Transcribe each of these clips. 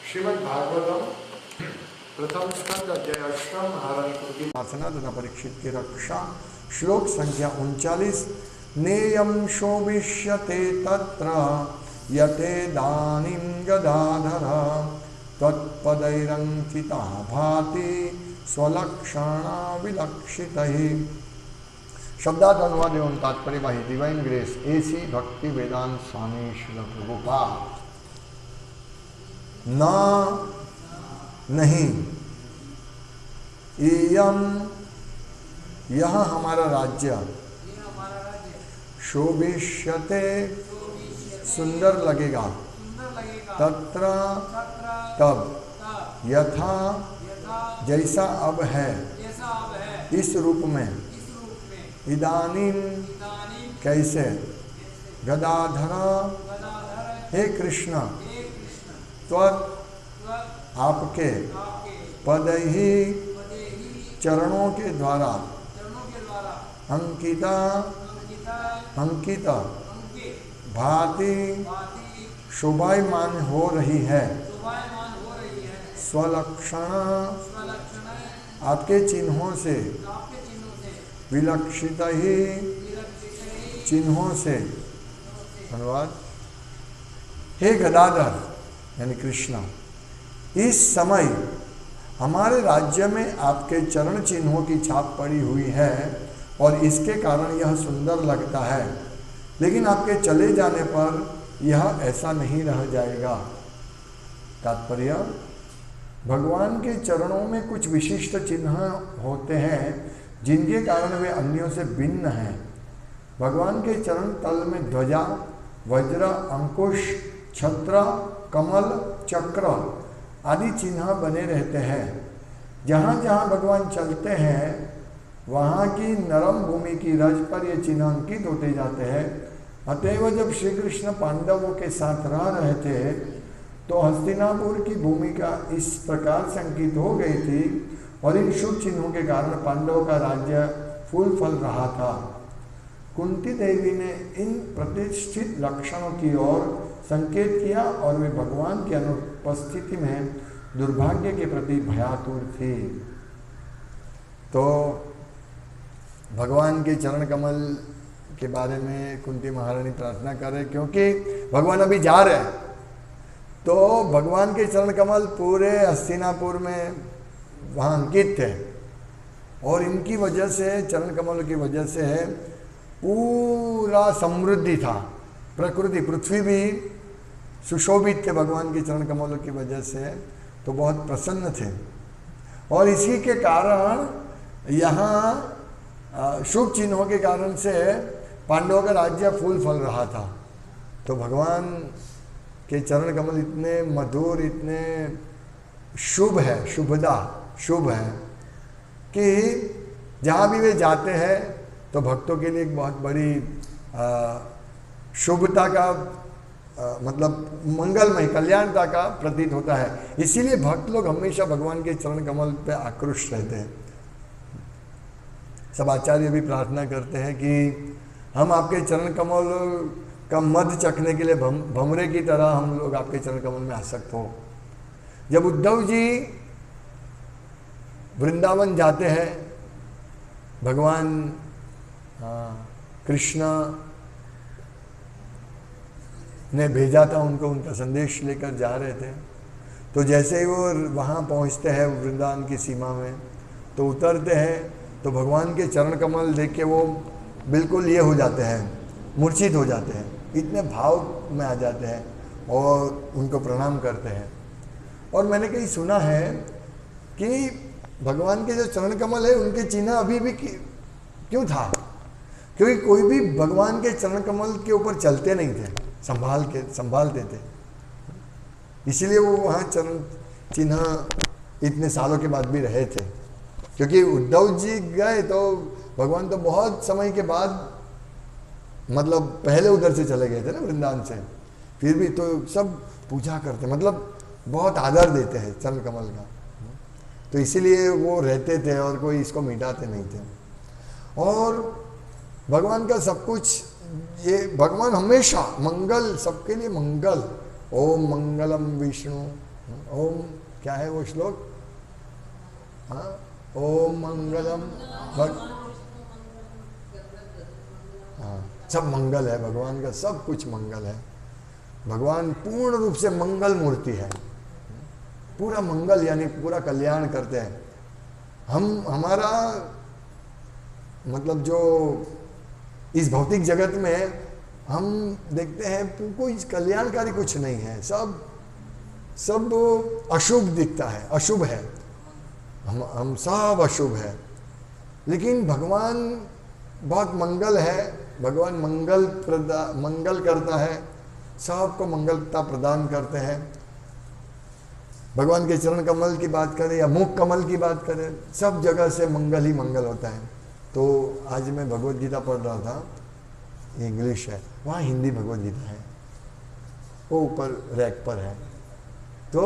श्रीमद् भागवतम प्रथम स्कंद अध्याय अष्टम महारानी कृति प्रार्थना तथा परीक्षित की रक्षा श्लोक संख्या 39। नेयम शोभिष्यते तत्र यते दानिं गदाधर तत्पदैरंकिता भाति स्वलक्षणा विलक्षितैः। शब्दार्थ अनुवाद एवं तात्पर्य बाई डिवाइन ग्रेस एसी भक्ति वेदांत स्वामी श्रील प्रभुपाद। न नहीं इयम यह हमारा राज्य शोभिष्यते सुंदर लगेगा तत्र तब यथा जैसा अब है इस रूप में इदानीं कैसे गदाधर हे कृष्ण त्वत् आपके पद ही चरणों के द्वारा अंकित भांति शोभायमान हो रही है। स्वलक्षण आपके चिन्हों से विलक्षित ही चिन्हों से। धन्यवाद। हे गदाधर यानी कृष्ण, इस समय हमारे राज्य में आपके चरण चिन्हों की छाप पड़ी हुई है और इसके कारण यह सुंदर लगता है, लेकिन आपके चले जाने पर यह ऐसा नहीं रह जाएगा। तात्पर्य, भगवान के चरणों में कुछ विशिष्ट चिन्ह होते हैं जिनके कारण वे अन्यों से भिन्न हैं। भगवान के चरण तल में ध्वजा, वज्र, अंकुश, छत्र, कमल, चक्र आदि चिन्ह बने रहते हैं। जहाँ जहाँ भगवान चलते हैं वहाँ की नरम भूमि की रज पर ये चिन्ह अंकित होते जाते हैं। अतएव जब श्री कृष्ण पांडवों के साथ रह रहे थे तो हस्तिनापुर की भूमिका इस प्रकार से अंकित हो गई थी और इन शुभ चिन्हों के कारण पांडवों का राज्य फूल फल रहा था। कुंती देवी ने इन प्रतिष्ठित लक्षणों की ओर संकेत किया और वे भगवान की अनुपस्थिति में दुर्भाग्य के प्रति भयातुर थी। तो भगवान के चरण कमल के बारे में कुंती महारानी प्रार्थना कर रहे, क्योंकि भगवान अभी जा रहे हैं। तो भगवान के चरण कमल पूरे हस्तिनापुर में वहाँ अंकित थे और इनकी वजह से, चरण कमल की वजह से पूरा समृद्धि था। प्रकृति, पृथ्वी भी सुशोभित थे भगवान के चरण कमलों की वजह से, तो बहुत प्रसन्न थे। और इसी के कारण यहाँ शुभ चिन्हों के कारण से पांडवों का राज्य फूल फल रहा था। तो भगवान के चरण कमल इतने मधुर, इतने शुभ है, शुभ है कि जहाँ भी वे जाते हैं तो भक्तों के लिए एक बहुत बड़ी शुभता का मतलब मंगलमय, कल्याणता का प्रतीत होता है। इसीलिए भक्त लोग हमेशा भगवान के चरण कमल पे आकृष्ट रहते हैं। सब आचार्य भी प्रार्थना करते हैं कि हम आपके चरण कमल का मध चखने के लिए भमरे की तरह हम लोग आपके चरण कमल में आसक्त हो। जब उद्धव जी वृंदावन जाते हैं, भगवान कृष्ण ने भेजा था उनको, उनका संदेश लेकर जा रहे थे। तो जैसे ही वो वहाँ पहुँचते हैं वृंदावन की सीमा में, तो उतरते हैं तो भगवान के चरण कमल देख के वो बिल्कुल ये हो जाते हैं, मूर्छित हो जाते हैं, इतने भाव में आ जाते हैं और उनको प्रणाम करते हैं। और मैंने कहीं सुना है कि भगवान के जो चरण कमल है उनके चिन्ह अभी भी क्यों था, क्योंकि कोई भी भगवान के चरण कमल के ऊपर चलते नहीं थे, संभालते थे। इसीलिए वो वहाँ चरण चिन्ह इतने सालों के बाद भी रहे थे। क्योंकि उद्धव जी गए तो भगवान तो बहुत समय के बाद, मतलब पहले उधर से चले गए थे ना वृंदावन से, फिर भी तो सब पूजा करते, मतलब बहुत आदर देते हैं चरण कमल का। तो इसीलिए वो रहते थे और कोई इसको मिटाते नहीं थे। और भगवान का सब कुछ, ये भगवान हमेशा मंगल, सबके लिए मंगल। ओम मंगलम विष्णु ओम क्या है वो श्लोक? हाँ, ओम मंगलम हाँ, सब मंगल है भगवान का, सब कुछ मंगल है। भगवान पूर्ण रूप से मंगल मूर्ति है, पूरा मंगल यानी पूरा कल्याण करते हैं। हम हमारा मतलब जो इस भौतिक जगत में हम देखते हैं कोई कल्याणकारी कुछ नहीं है, सब अशुभ दिखता है, अशुभ है, हम सब अशुभ है। लेकिन भगवान बहुत मंगल है, भगवान मंगल करता है, सबको मंगलता प्रदान करते हैं। भगवान के चरण कमल की बात करें या मुख कमल की बात करें, सब जगह से मंगल ही मंगल होता है। तो आज मैं भगवत गीता पढ़ रहा था, इंग्लिश है, वहाँ हिंदी भगवत गीता है, वो ऊपर रैक पर है। तो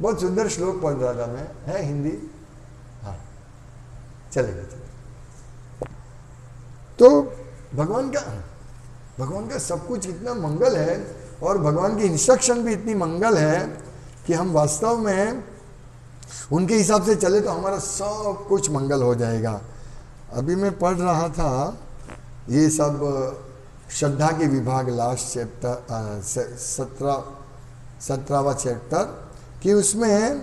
बहुत सुंदर श्लोक पढ़ रहा था मैं, है हिंदी, हाँ चलेगा। तो भगवान का सब कुछ इतना मंगल है और भगवान की इंस्ट्रक्शन भी इतनी मंगल है कि हम वास्तव में उनके हिसाब से चले तो हमारा सब कुछ मंगल हो जाएगा। अभी मैं पढ़ रहा था ये सब श्रद्धा के विभाग लास्ट चैप्टर 17वां चैप्टर कि उसमें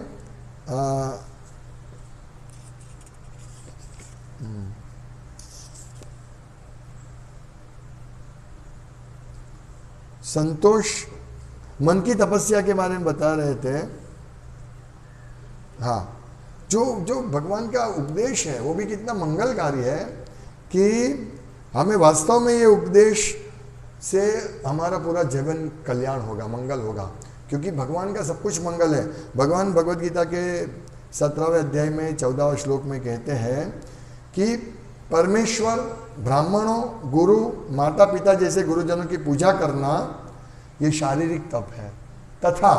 संतोष मन की तपस्या के बारे में बता रहे थे। हाँ, जो भगवान का उपदेश है वो भी कितना मंगलकारी है कि हमें वास्तव में ये उपदेश से हमारा पूरा जीवन कल्याण होगा, मंगल होगा, क्योंकि भगवान का सब कुछ मंगल है। भगवान भगवत गीता के 17वें अध्याय में 14वें श्लोक में कहते हैं कि परमेश्वर, ब्राह्मणों, गुरु, माता पिता जैसे गुरुजनों की पूजा करना ये शारीरिक तप है, तथा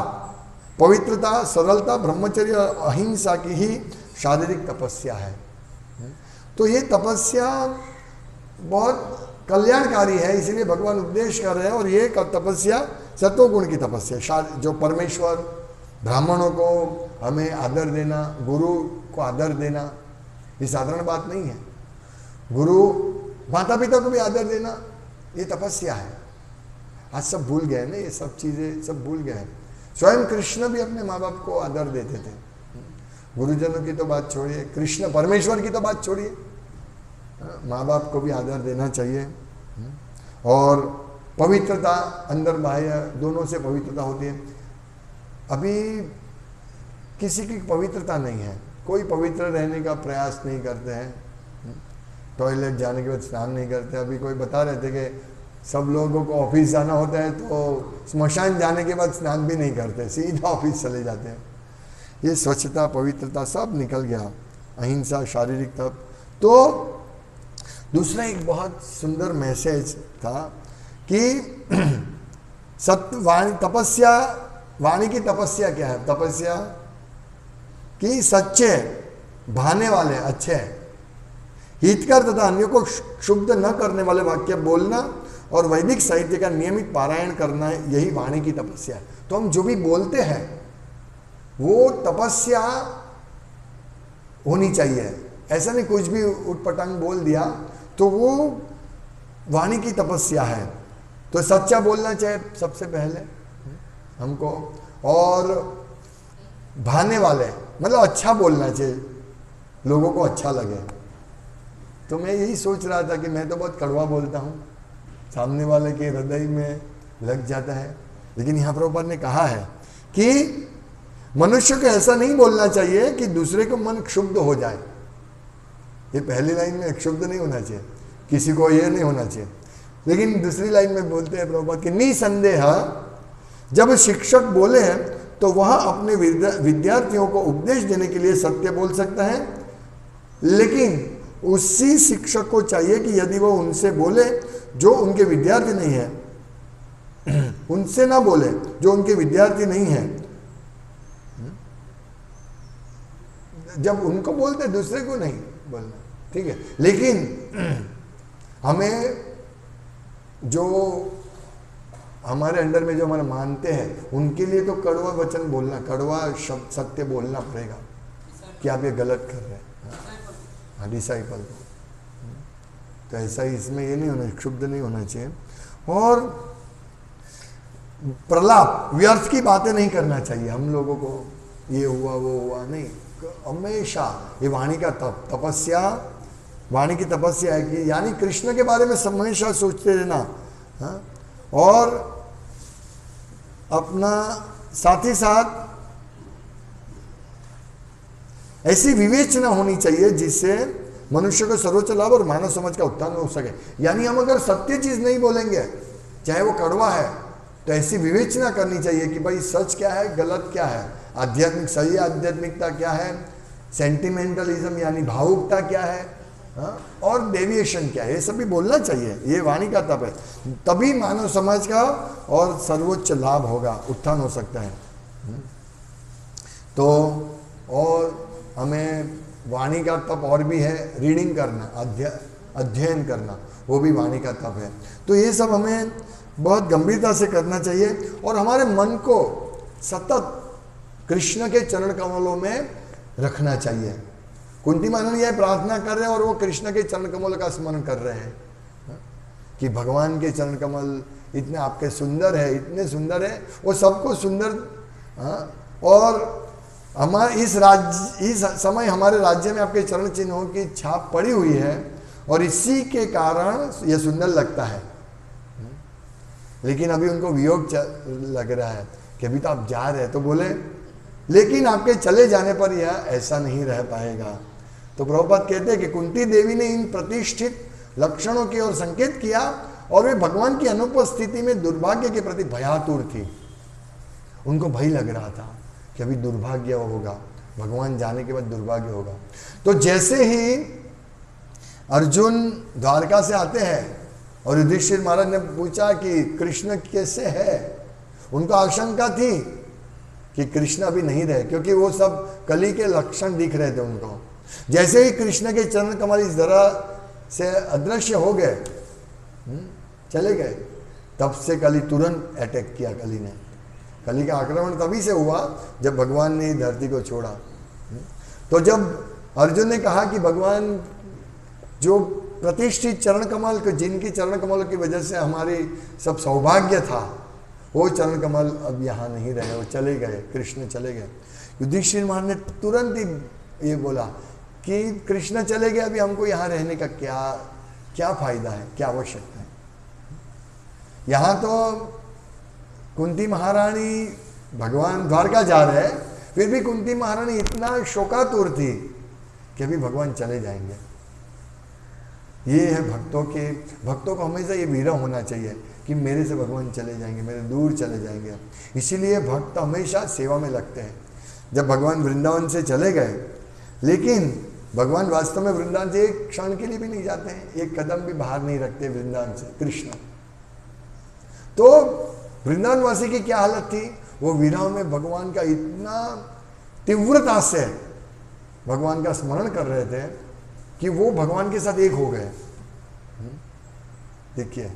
पवित्रता, सरलता, ब्रह्मचर्य और अहिंसा की ही शारीरिक तपस्या है। तो ये तपस्या बहुत कल्याणकारी है, इसलिए भगवान उपदेश कर रहे हैं। और ये तपस्या सत्वगुण की तपस्या, जो परमेश्वर, ब्राह्मणों को हमें आदर देना, गुरु को आदर देना, ये साधारण बात नहीं है। गुरु, माता पिता को भी आदर देना, ये तपस्या है। आज सब भूल गए ना, ये सब चीज़ें सब भूल गए हैं। स्वयं कृष्ण भी अपने माँ बाप को आदर देते थे। गुरुजनों की तो बात छोड़िए, कृष्ण परमेश्वर की तो बात छोड़िए, माँ बाप को भी आदर देना चाहिए। और पवित्रता, अंदर बाह्य दोनों से पवित्रता होती है। अभी किसी की पवित्रता नहीं है, कोई पवित्र रहने का प्रयास नहीं करते हैं, टॉयलेट जाने के बाद स्नान नहीं करते। अभी कोई बता रहे थे कि सब लोगों को ऑफिस जाना होता है तो स्मशान जाने के बाद स्नान भी नहीं करते, सीधा ऑफिस चले जाते हैं। ये स्वच्छता, पवित्रता सब निकल गया, अहिंसा, शारीरिक तप। तो दूसरा एक बहुत सुंदर मैसेज था कि तपस्या, वाणी की तपस्या क्या है? तपस्या कि सच्चे, भाने वाले, अच्छे, हितकर तथा अन्यों को क्षुब्ध न करने वाले वाक्य बोलना और वैदिक साहित्य का नियमित पारायण करना, यही वाणी की तपस्या है। तो हम जो भी बोलते हैं वो तपस्या होनी चाहिए। ऐसा नहीं कुछ भी उटपटांग बोल दिया तो वो वाणी की तपस्या है। तो सच्चा बोलना चाहिए सबसे पहले हमको, और भाने वाले मतलब अच्छा बोलना चाहिए, लोगों को अच्छा लगे। तो मैं यही सोच रहा था कि मैं तो बहुत कड़वा बोलता हूँ, सामने वाले के हृदय में लग जाता है। लेकिन यहाँ प्रभुपाद ने कहा है कि मनुष्य को ऐसा नहीं बोलना चाहिए कि दूसरे को मन क्षुब्ध हो जाए। ये पहली लाइन में क्षुब्ध नहीं होना चाहिए, किसी को ये नहीं होना चाहिए। लेकिन दूसरी लाइन में बोलते हैं प्रभुपाद कि निसंदेह जब शिक्षक बोले तो वह अपने विद्यार्थियों को उपदेश देने के लिए सत्य बोल सकता है, लेकिन उसी शिक्षक को चाहिए कि यदि वो उनसे बोले जो उनके विद्यार्थी नहीं है, उनसे ना बोले जो उनके विद्यार्थी नहीं है। जब उनको बोलते दूसरे को नहीं बोलना, ठीक है। लेकिन हमें जो हमारे अंडर में जो हमारे मानते हैं उनके लिए तो कड़वा वचन बोलना, कड़वा शब्द सत्य बोलना पड़ेगा कि आप ये गलत कर रहे हैं। हाँ, डिसाइपल को तो ऐसा ही इसमें ये नहीं होना, क्षुब्ध नहीं होना चाहिए। और प्रलाप, व्यर्थ की बातें नहीं करना चाहिए हम लोगों को, ये हुआ वो हुआ नहीं। हमेशा ये वाणी का तपस्या, वाणी की तपस्या है कि यानी कृष्ण के बारे में हमेशा सोचते रहना। हाँ? और अपना साथ ही साथ ऐसी विवेचना होनी चाहिए जिससे मनुष्य को सर्वोच्च लाभ और मानव समाज का उत्थान हो सके। यानी हम अगर सत्य चीज नहीं बोलेंगे, चाहे वो कड़वा है, तो ऐसी विवेचना करनी चाहिए कि भाई सच क्या है, गलत क्या है, आध्यात्मिक सही आध्यात्मिकता क्या है, सेंटिमेंटलिज्म यानी भावुकता क्या है, हाँ? और डेविएशन क्या है, ये सब भी बोलना चाहिए। ये वाणी का तप है, तभी मानव समाज का और सर्वोच्च लाभ होगा, उत्थान हो सकता है। तो और हमें वाणी का तप और भी है, रीडिंग करना, अध्ययन करना, वो भी वाणी का तप है। तो ये सब हमें बहुत गंभीरता से करना चाहिए और हमारे मन को सतत कृष्ण के चरण कमलों में रखना चाहिए। कुंती महारानी यह प्रार्थना कर रहे हैं और वो कृष्ण के चरण कमल का स्मरण कर रहे हैं कि भगवान के चरण कमल इतने आपके सुंदर है, इतने सुंदर है, वो सबको सुंदर। और हमारे इस समय हमारे राज्य में आपके चरण चिन्हों की छाप पड़ी हुई है और इसी के कारण यह सुंदर लगता है। लेकिन अभी उनको वियोग लग रहा है कि अभी तो आप जा रहे हैं, तो बोले लेकिन आपके चले जाने पर यह ऐसा नहीं रह पाएगा। तो प्रभुपाद कहते हैं कि कुंती देवी ने इन प्रतिष्ठित लक्षणों की ओर संकेत किया और वे भगवान की अनुपस्थिति में दुर्भाग्य के प्रति भयातुर थी। उनको भय लग रहा था कि अभी दुर्भाग्य होगा, भगवान जाने के बाद दुर्भाग्य होगा। तो जैसे ही अर्जुन द्वारका से आते हैं और युधिष्ठिर महाराज ने पूछा कि कृष्ण कैसे है, उनको आशंका थी कि कृष्ण अभी नहीं रहे, क्योंकि वो सब कली के लक्षण दिख रहे थे उनको। जैसे ही कृष्ण के चरण कमल इस तरह से अदृश्य हो गए, चले गए, तब से कली तुरंत अटैक किया। कली ने, कली का आक्रमण तभी से हुआ जब भगवान ने धरती को छोड़ा। तो जब अर्जुन ने कहा कि भगवान जो प्रतिष्ठित चरण कमल, जिनकी चरण कमल की वजह से हमारी सब सौभाग्य था, वो चरण कमल अब यहाँ नहीं रहे, वो चले गए, कृष्ण चले गए। युधिष्ठिर महाराज ने तुरंत ही ये बोला कि कृष्ण चले गए, अभी हमको यहाँ रहने का क्या फायदा है, क्या आवश्यकता है। यहाँ तो कुंती महारानी भगवान द्वारका जा रहे, फिर भी कुंती महारानी इतना शोकातुर थी कि अभी भगवान चले जाएंगे। ये है भक्तों को हमेशा ये विरह होना चाहिए कि मेरे से भगवान चले जाएंगे, मेरे दूर चले जाएंगे। इसीलिए भक्त हमेशा सेवा में लगते हैं। जब भगवान वृंदावन से चले गए, लेकिन भगवान वास्तव में वृंदावन से एक क्षण के लिए भी नहीं जाते हैं, एक कदम भी बाहर नहीं रखते वृंदावन से कृष्ण। तो वृंदावन वासी की क्या हालत थी, वो विरह में भगवान का इतना तीव्रता से भगवान का स्मरण कर रहे थे कि वो भगवान के साथ एक हो गए। देखिए,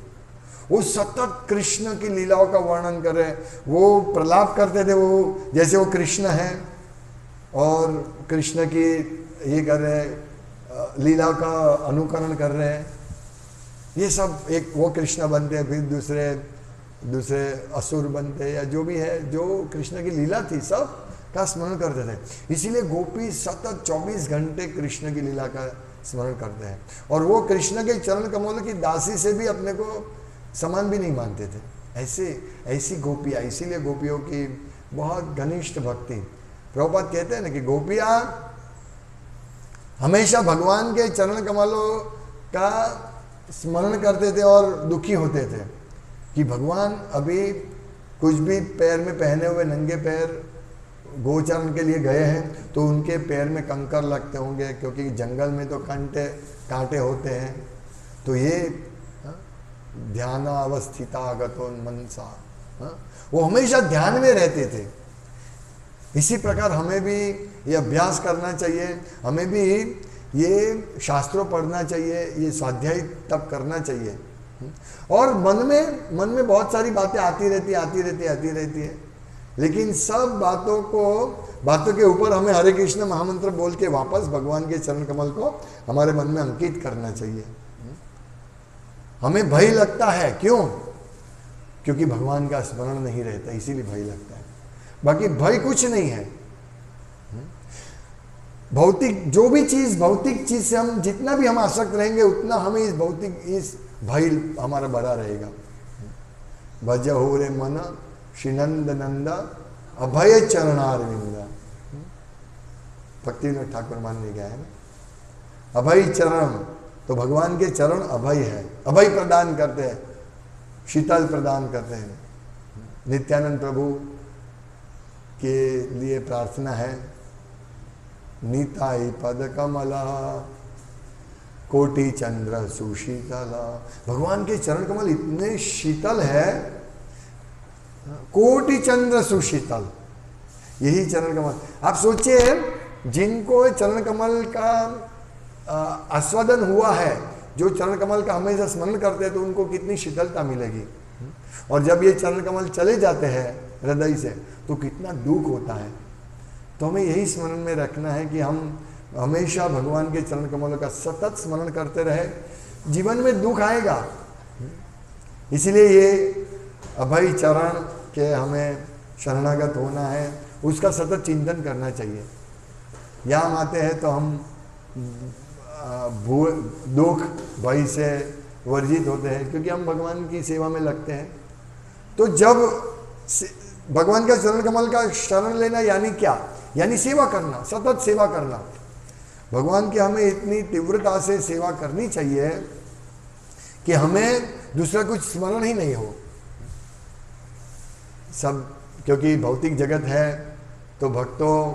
वो सतत कृष्ण की लीलाओं का वर्णन कर रहे, वो प्रलाप करते थे, वो जैसे वो कृष्ण हैं और कृष्ण की ये कर रहे, लीला का अनुकरण कर रहे हैं। ये सब एक वो कृष्ण बनते हैं, फिर दूसरे असुर बनते, या जो भी है, जो कृष्ण की लीला थी सब का स्मरण करते थे। इसीलिए गोपी सतत 24 घंटे कृष्ण की लीला का स्मरण करते हैं और वो कृष्ण के चरण कमलों की दासी से भी अपने को समान भी नहीं मानते थे। ऐसी गोपियाँ, इसीलिए गोपियों की बहुत घनिष्ठ भक्ति। प्रभुपाद कहते हैं ना कि गोपियाँ हमेशा भगवान के चरण कमलों का स्मरण करते थे और दुखी होते थे कि भगवान अभी कुछ भी पैर में पहने हुए नंगे पैर गोचरण के लिए गए हैं, तो उनके पैर में कंकर लगते होंगे, क्योंकि जंगल में तो कांटे होते हैं। तो ये ध्यानावस्थिता गतो मनसा, वो हमेशा ध्यान में रहते थे। इसी प्रकार हमें भी ये अभ्यास करना चाहिए, हमें भी ये शास्त्रों पढ़ना चाहिए, ये स्वाध्याय तप करना चाहिए और मन में बहुत सारी बातें आती रहती है, लेकिन सब बातों के ऊपर हमें हरे कृष्ण महामंत्र बोल के वापस भगवान के चरण कमल को हमारे मन में अंकित करना चाहिए। हमें भय लगता है, क्यों? क्योंकि भगवान का स्मरण नहीं रहता, इसीलिए भय लगता है। बाकी भय कुछ नहीं है। भौतिक चीज से हम जितना भी हम आसक्त रहेंगे, उतना हमें इस भय हमारा बड़ा रहेगा। भजहु रे मन श्रीनंद नंदा अभय चरणारविंदा, भक्तिविनोद ठाकुर मान ले गया है ना। अभय चरण, तो भगवान के चरण अभय है, अभय प्रदान करते हैं, शीतल प्रदान करते हैं। नित्यानंद प्रभु के लिए प्रार्थना है, नीताई पद कमला कोटि चंद्र सुशीतला। भगवान के चरण कमल इतने शीतल है, कोटि चंद्र सुशीतल, यही चरण कमल। आप सोचिए, जिनको चरण कमल का आस्वादन हुआ है, जो चरण कमल का हमेशा स्मरण करते हैं, तो उनको कितनी शीतलता मिलेगी। और जब ये चरण कमल चले जाते हैं हृदय से, तो कितना दुख होता है। तो हमें यही स्मरण में रखना है कि हम हमेशा भगवान के चरण कमलों का सतत स्मरण करते रहे। जीवन में दुख आएगा, इसलिए ये अभय चरण के हमें शरणागत होना है, उसका सतत चिंतन करना चाहिए। यहाँ हम आते हैं तो हम दुख भय से वर्जित होते हैं, क्योंकि हम भगवान की सेवा में लगते हैं। तो जब भगवान का चरण कमल का शरण लेना यानी क्या? यानी सेवा करना, सतत सेवा करना। भगवान की हमें इतनी तीव्रता से सेवा करनी चाहिए कि हमें दूसरा कुछ स्मरण ही नहीं हो। सब, क्योंकि भौतिक जगत है, तो भक्तों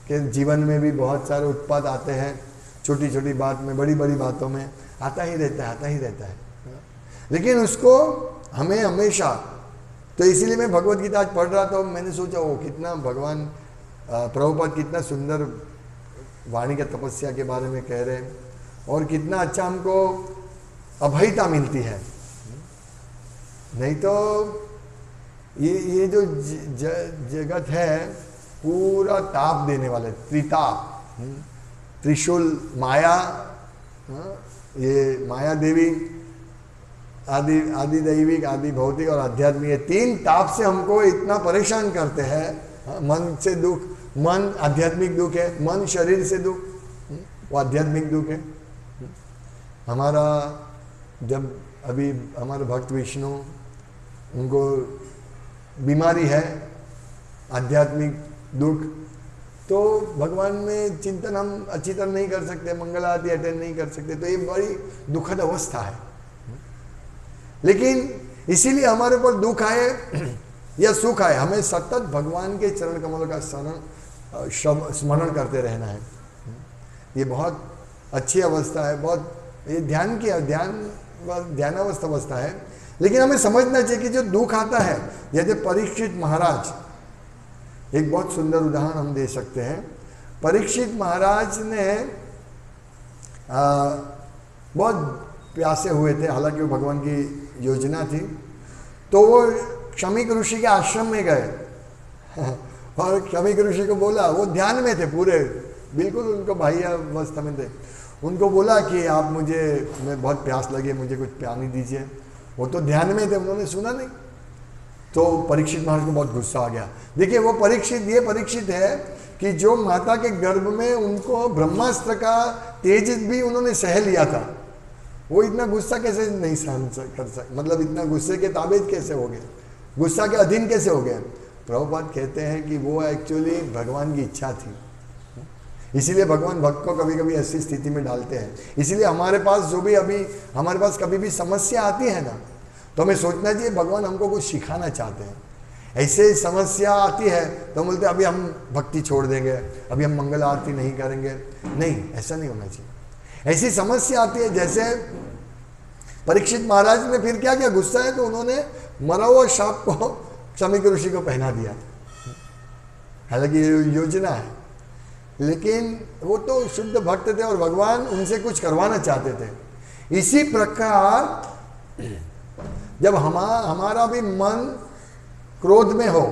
के जीवन में भी बहुत सारे उत्पाद आते हैं, छोटी छोटी बात में, बड़ी बड़ी बातों में आता ही रहता है। लेकिन उसको हमें हमेशा, तो इसीलिए मैं भगवत गीता आज पढ़ रहा था, मैंने सोचा वो कितना भगवान प्रभुपाद कितना सुंदर वाणी के तपस्या के बारे में कह रहे हैं, और कितना अच्छा हमको अभयता मिलती है। नहीं तो ये जो जगत है पूरा ताप देने वाले, त्रिताप, त्रिशूल माया, ये माया देवी, आदि दैविक, आदि भौतिक और आध्यात्मिक, ये तीन ताप से हमको इतना परेशान करते हैं। मन से दुख, मन आध्यात्मिक दुख है, मन शरीर से दुख, वो आध्यात्मिक दुख है हमारा। जब अभी हमारे भक्त विष्णु, उनको बीमारी है आध्यात्मिक दुख, तो भगवान में चिंतन हम अच्छी तरह नहीं कर सकते, मंगल आरती अटेंड नहीं कर सकते, तो ये बड़ी दुखद अवस्था है। लेकिन इसीलिए हमारे ऊपर दुख आए या सुख आए, हमें सतत भगवान के चरण कमलों का स्मरण करते रहना है। ये बहुत अच्छी अवस्था है, बहुत ये ध्यानावस्था अवस्था है। लेकिन हमें समझना चाहिए कि जो दुख आता है, जैसे परीक्षित महाराज, एक बहुत सुंदर उदाहरण हम दे सकते हैं। परीक्षित महाराज ने बहुत प्यासे हुए थे, हालांकि वो भगवान की योजना थी, तो वो क्षमिक ऋषि के आश्रम में गए और क्षमिक ऋषि को बोला, वो ध्यान में थे पूरे, बिल्कुल उनको बाह्य अवस्था में थे। उनको बोला कि आप मैं बहुत प्यास लगे, मुझे कुछ पानी दीजिए। वो तो ध्यान में थे, उन्होंने सुना नहीं। तो परीक्षित महाराज को बहुत गुस्सा आ गया। देखिए वो परीक्षित है कि जो माता के गर्भ में उनको ब्रह्मास्त्र का तेज भी उन्होंने सह लिया था, वो इतना गुस्सा कैसे नहीं सहन कर सकते, मतलब इतना गुस्से के ताबेद कैसे हो गए, गुस्सा के अधीन कैसे हो गए। प्रभुपाद कहते हैं कि वो एक्चुअली भगवान की इच्छा थी, इसीलिए भगवान भक्त को कभी कभी ऐसी स्थिति में डालते हैं। इसीलिए हमारे पास कभी भी समस्या आती है ना, तो हमें सोचना चाहिए भगवान हमको कुछ सिखाना चाहते हैं। ऐसे समस्या आती है तो हम बोलते अभी हम भक्ति छोड़ देंगे, अभी हम मंगल आरती नहीं करेंगे। नहीं, ऐसा नहीं होना चाहिए। ऐसी समस्या आती है, जैसे परीक्षित महाराज ने फिर क्या किया, गुस्सा है तो उन्होंने मरा हुआ सांप को क्षमिक ऋषि को पहना दिया। हालांकि ये योजना है, लेकिन वो तो शुद्ध भक्त थे और भगवान उनसे कुछ करवाना चाहते थे। इसी प्रकार जब हमारा भी मन क्रोध में हो,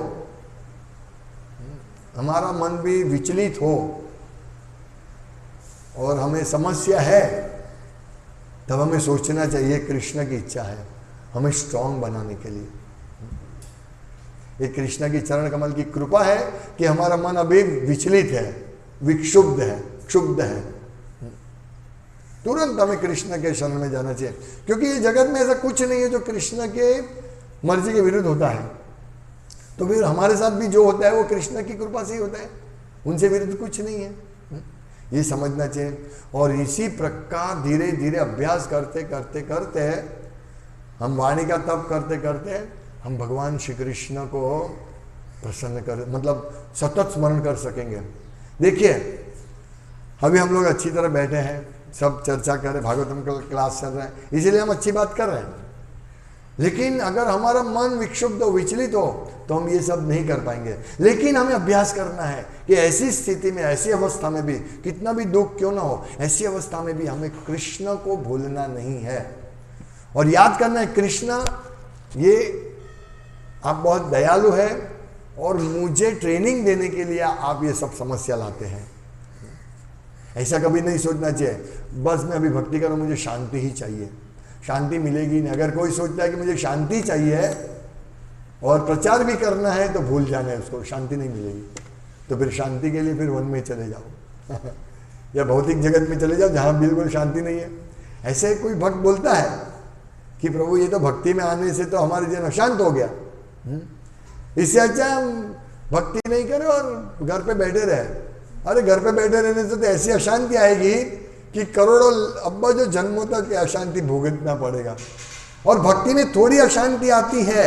हमारा मन भी विचलित हो और हमें समस्या है, तब हमें सोचना चाहिए कृष्ण की इच्छा है हमें स्ट्रांग बनाने के लिए। ये कृष्ण की चरण कमल की कृपा है कि हमारा मन अभी विचलित है, विक्षुब्ध है, क्षुब्ध है। तुरंत हमें कृष्ण के शरण में जाना चाहिए, क्योंकि ये जगत में ऐसा कुछ नहीं है जो कृष्ण के मर्जी के विरुद्ध होता है। तो फिर हमारे साथ भी जो होता है वो कृष्ण की कृपा से ही होता है, उनसे विरुद्ध कुछ नहीं है, ये समझना चाहिए। और इसी प्रकार धीरे धीरे अभ्यास करते करते करते हम वाणी का तप करते करते हम भगवान श्री कृष्ण को प्रसन्न कर, मतलब सतत स्मरण कर सकेंगे। देखिए अभी हम लोग अच्छी तरह बैठे हैं, सब चर्चा कर रहे, भागवतम का क्लास चल रहा है, इसीलिए हम अच्छी बात कर रहे हैं। लेकिन अगर हमारा मन विक्षुब्ध हो, विचलित हो, तो हम ये सब नहीं कर पाएंगे। लेकिन हमें अभ्यास करना है कि ऐसी स्थिति में, ऐसी अवस्था में भी, कितना भी दुख क्यों ना हो, ऐसी अवस्था में भी हमें कृष्ण को भूलना नहीं है और याद करना है, कृष्ण ये आप बहुत दयालु है और मुझे ट्रेनिंग देने के लिए आप ये सब समस्या लाते हैं। ऐसा कभी नहीं सोचना चाहिए बस मैं अभी भक्ति करूं, मुझे शांति ही चाहिए, शांति मिलेगी नहीं। अगर कोई सोचता है कि मुझे शांति चाहिए और प्रचार भी करना है तो भूल जाना है उसको, शांति नहीं मिलेगी। तो फिर शांति के लिए फिर वन में चले जाओ या भौतिक जगत में चले जाओ जहाँ बिल्कुल शांति नहीं है। ऐसे कोई भक्त बोलता है कि प्रभु ये तो भक्ति में आने से तो हमारे जीवन अशांत हो गया, इससे अच्छा हम भक्ति नहीं करें और घर पे बैठे रहे। अरे घर पे बैठे रहने से तो ऐसी अशांति आएगी कि करोड़ों अब्बा जो जन्मों तक अशांति भुगतना पड़ेगा। और भक्ति में थोड़ी अशांति आती है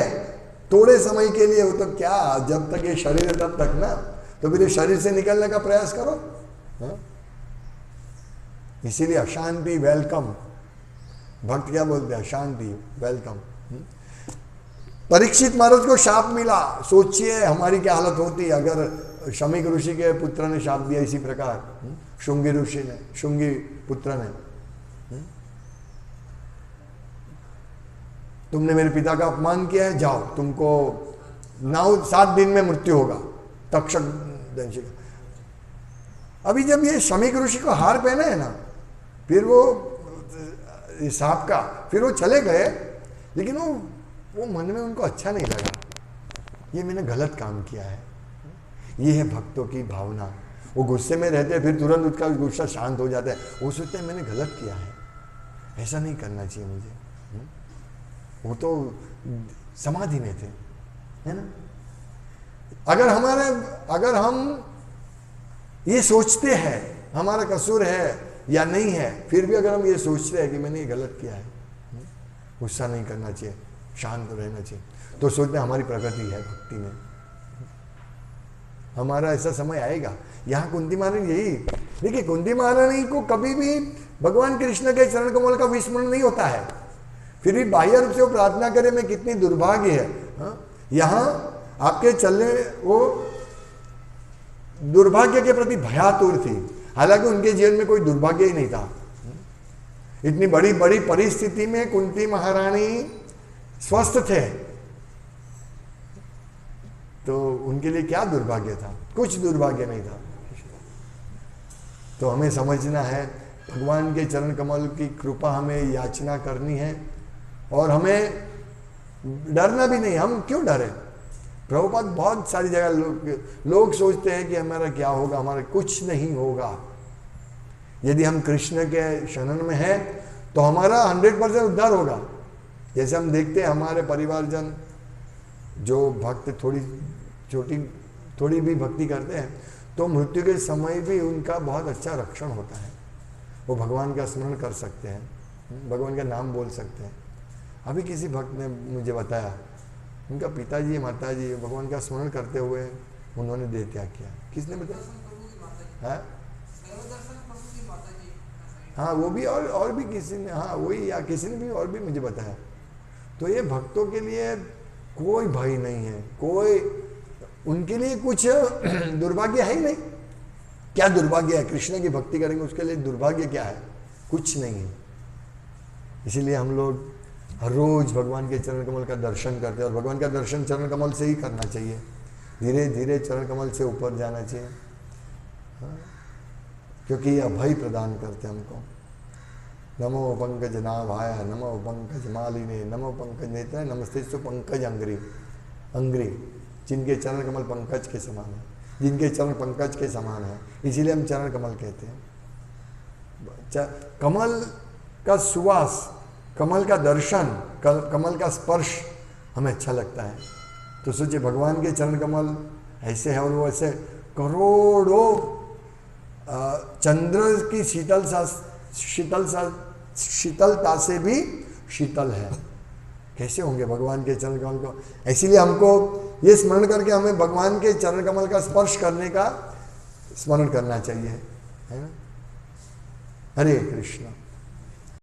थोड़े समय के लिए, वो तो क्या, जब तक ये शरीर है तब तक ना, तो फिर ये शरीर से निकलने का प्रयास करो। इसीलिए अशांति वेलकम, भक्त क्या बोलते हैं, शांति वेलकम। परीक्षित महाराज को शाप मिला, सोचिए हमारी क्या हालत होती अगर शमीक ऋषि के पुत्र ने शाप दिया इसी प्रकार, शुंगी ऋषि ने, शुंगी पुत्र ने, तुमने मेरे पिता का अपमान किया है, जाओ तुमको 7 दिन में मृत्यु होगा। तक्षक दंशी, अभी जब ये शमीक ऋषि को हार पहना है ना, फिर वो सांप का, फिर वो चले गए, लेकिन वो मन में उनको अच्छा नहीं लगा, ये मैंने गलत काम किया है। ये है भक्तों की भावना, वो गुस्से में रहते हैं फिर तुरंत उसका गुस्सा शांत हो जाता है, वो सोचते हैं मैंने गलत किया है, ऐसा नहीं करना चाहिए मुझे। वो तो समाधि में थे, है ना। अगर हम ये सोचते हैं हमारा कसूर है या नहीं है, फिर भी अगर हम ये सोचते हैं कि मैंने ये गलत किया है, गुस्सा नहीं करना चाहिए, शांत रहना चाहिए, तो सोचते हैं हमारी प्रगति है भक्ति में, हमारा ऐसा समय आएगा। यहाँ कुंती महारानी यही, देखिए कुंती महारानी को कभी भी भगवान कृष्ण के चरण कमल का विस्मरण नहीं होता है, फिर भी बाह्य रूप से वो प्रार्थना करे में कितनी दुर्भाग्य है। यहाँ आपके चलने वो दुर्भाग्य के प्रति भयातुर थी, हालांकि उनके जीवन में कोई दुर्भाग्य ही नहीं था। इतनी बड़ी बड़ी परिस्थिति में कुंती महारानी स्वस्थ थे, तो उनके लिए क्या दुर्भाग्य था, कुछ दुर्भाग्य नहीं था। तो हमें समझना है भगवान के चरण कमल की कृपा हमें याचना करनी है और हमें डरना भी नहीं। हम क्यों डरे, प्रभुपाद बहुत सारी जगह लोग सोचते हैं कि हमारा क्या होगा, हमारा कुछ नहीं होगा। यदि हम कृष्ण के शरण में हैं तो हमारा 100% उद्धार होगा। जैसे हम देखते हैं हमारे परिवारजन जो भक्त थोड़ी भी भक्ति करते हैं, तो मृत्यु के समय भी उनका बहुत अच्छा रक्षण होता है, वो भगवान का स्मरण कर सकते हैं, भगवान का नाम बोल सकते हैं। अभी किसी भक्त ने मुझे बताया उनका पिताजी माताजी भगवान का स्मरण करते हुए उन्होंने देह त्याग किया। किसने बताया? हाँ वो भी, और भी किसी ने, हाँ वही, या किसी ने भी और भी मुझे बताया। तो ये भक्तों के लिए कोई भय नहीं है, कोई उनके लिए कुछ दुर्भाग्य है ही नहीं। क्या दुर्भाग्य है, कृष्ण की भक्ति करेंगे उसके लिए दुर्भाग्य क्या है, कुछ नहीं है। इसीलिए हम लोग हर रोज भगवान के चरण कमल का दर्शन करते हैं, और भगवान का दर्शन चरण कमल से ही करना चाहिए, धीरे धीरे चरण कमल से ऊपर जाना चाहिए। हाँ? क्योंकि ये अभय प्रदान करते हैं हमको। नमो पंकज नाभाय, नमो पंकज मालिने, नमो पंकज नेत्र, नमस्ते सु पंकज अंग्री। अंग्री जिनके चरण कमल पंकज के समान है, जिनके चरण पंकज के समान है, इसीलिए हम चरण कमल कहते हैं। कमल का सुवास, कमल का दर्शन, कमल का स्पर्श हमें अच्छा लगता है। तो सोचिए भगवान के चरण कमल ऐसे है, और वो ऐसे करोड़ों चंद्र की शीतलता से भी शीतल है। कैसे होंगे भगवान के चरण कमल को? इसीलिए हमको ये स्मरण करके हमें भगवान के चरण कमल का स्पर्श करने का स्मरण करना चाहिए, है ना। हरे कृष्ण।